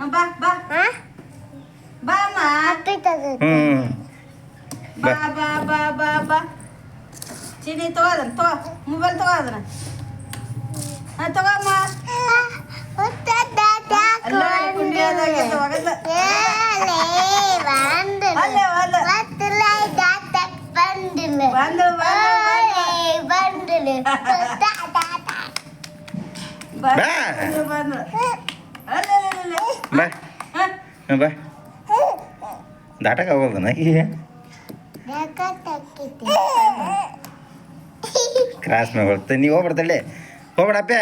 ಬಾ ಬಾ ಬಾ ಅಮ್ಮ ಬಾ ಬಾ ಬಾ ಬಾ ಬಾ ಚೀನಿ ತಗೋ ಅದನ್ನ ತಗೋ ಮೊಬೈಲ್ ತಗೋ ಅದನ್ನ ತಗೋಮ್ಮ ಅಲ್ಲ ಕುಂಡಿಯಾದಾಗ ತಗೋಲ್ಲ ಅಲ್ಲ ಅಲ್ಲ ಬಂದು ಬಾ ದಾಟಕ್ಕೆ ಆಗೋದನ ಕ್ರಾಸ್ ಮ್ಯಾಗ ಹೊಡ್ತ ನೀವು ಹೋಗ್ಬರ್ತಳ್ಳಿ ಹೋಗ್ಬೇಡಪ್ಪ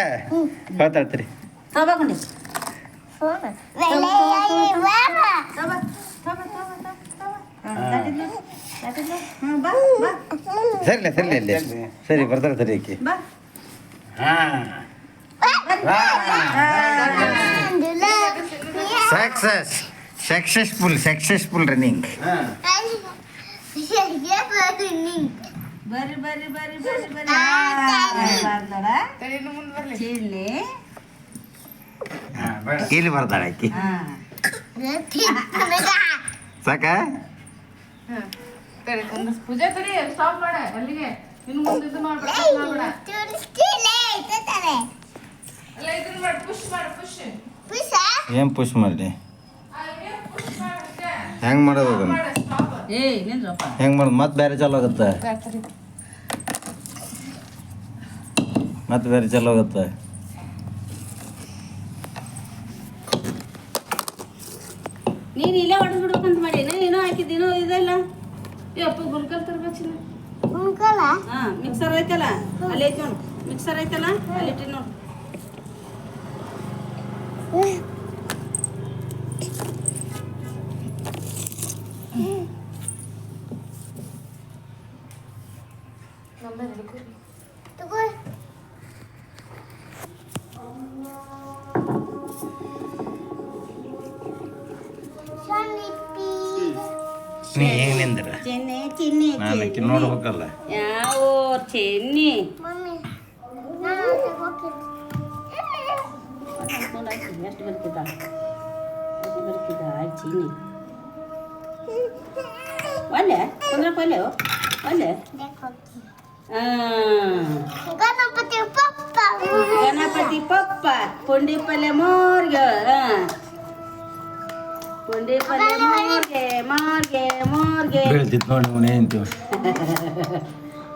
ಹೇಳ್ತಾಳ್ತೀರಿ ತಗೊಂಡಿ ಸರಿಲ್ಲ ಸರಿಲ್ಲ ಇಲ್ಲಿ ಸರಿ ಬರ್ತಾಳೆ ಸರಿ ಆಕಿ ಸಕ್ಸಸ್ಫುಲ್ ರನ್ನಿಂಗ್ ಬರ್ರಿ ಬರ್ರಿ ಬರ್ರಿ ಬರ್ರಿ ಬರ್ರಿ ಚಿಲ್ಲಿ ಇಲ್ಲಿ ಬರ್ತಾಳೆ ಆಕಿ ಸಾಕ ಪೂಜೆ ತಡಿ ಸ್ಟಾಪ್ ಮಾಡ ಅಲ್ಲಿಗೆ ಇನ್ನು ಮುಂದೆ ಇದು ಮಾಡ್ಬೇಡ ಅಲ್ಲ ಇದನ್ನ ಮಾಡಿ ಪುಷ್ ಮಾಡು ಪುಷ್ ಏನು ಪುಷ್ ಮಾಡಿ ಹೆಂಗೆ ಮಾಡೋದು ಅದನ್ನು ಹೆಂಗೆ ಮಾಡೋದು ಮತ್ತೆ ಬೇರೆ ಚಾಲು ಆಗುತ್ತೆ ಮತ್ತೆ ಬೇರೆ ಚಾಲು ಆಗುತ್ತೆ ನೀನು ಇಲ್ಲೇ ಹೊಡೆದು ಬಿಡ್ಬೇಕಂತ ಮಾಡಿ ಏನೋ ಹಾಕಿದ್ದೀನೋ ಇದೆಲ್ಲ ಯಪ್ಪ ಗುಲ್ಕಲ್ ತರ್ಬೇಕು ಹಾಂ ಮಿಕ್ಸರ್ ಐತಲ್ಲ ಅಲ್ಲಿ ಐತಿ ನೋಡು ಮಿಕ್ಸರ್ ಐತಲ್ಲ ಅಲ್ಲಿ ಇಟ್ಟಿ ನೋಡು ನೀ ಹೆಂಗೆ ನಿಂದ್ರ ಚೆನ್ನೆ ಚಿನ್ನಿ ನಾನು ನೋಡ್ಬೇಕಲ್ಲ ಯಾವ ಚೆನ್ನಿ ಎಷ್ಟು ಬರ್ತಿದ್ದ ಚಿನ್ನಿ ಒಳ್ಳೆ ತೊಂದ್ರೆ ಪಲ್ಯ ಒಳ್ಳೆ ಗಣಪತಿ ಪಪ್ಪ ಪುಂಡಿ ಪಲ್ಯ ಮೋರ್ಗೆ ಪುಂಡಿ ಪಲ್ಯ ಮೋರ್ಗೆ ಮೋರ್ಗೆ ಮೋರ್ಗೆ ಬೀಳ್ತಿತ್ತು ನೋಡಿ ಅವನೇ ಅಂತೀವಿ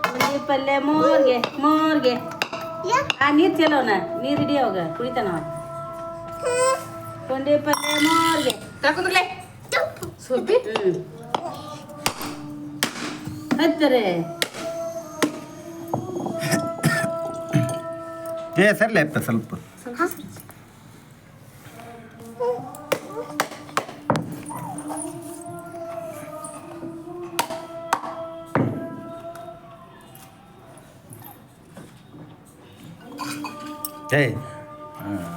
ಪುಂಡಿ ಪಲ್ಯ ಮೋರ್ಗೆ ಮೋರ್ಗೆ ನೀರು ಚೆಲ್ಲೋನ ನೀರು ಹಿಡಿ ಅವಾಗ ಕುಡಿತಾನ ಪುಂಡಿ ಪಲ್ಯ ಮೋರ್ಗೆ ತಕೊಂಡ್ರಲೆ ಸೋಪಿ ಹತ್ತಾರೆ ಸರ್ಲೆ ಅಪ್ಪ ಸ್ವಲ್ಪ ಏಯ್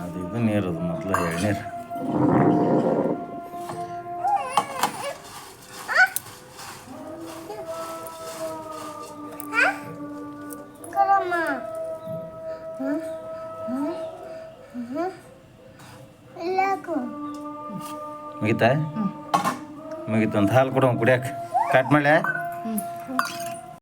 ಅದು ಇದು ನೀರದು ಮೊದಲು ಎಳ್ನೀರು ಮುಗೀತಾ ಮುಗೀತು ಒಂದು ಹಾಲು ಕೊಡು ಕುಡಿಯಕ್ಕೆ ಕಟ್ ಮಾಡಲೆ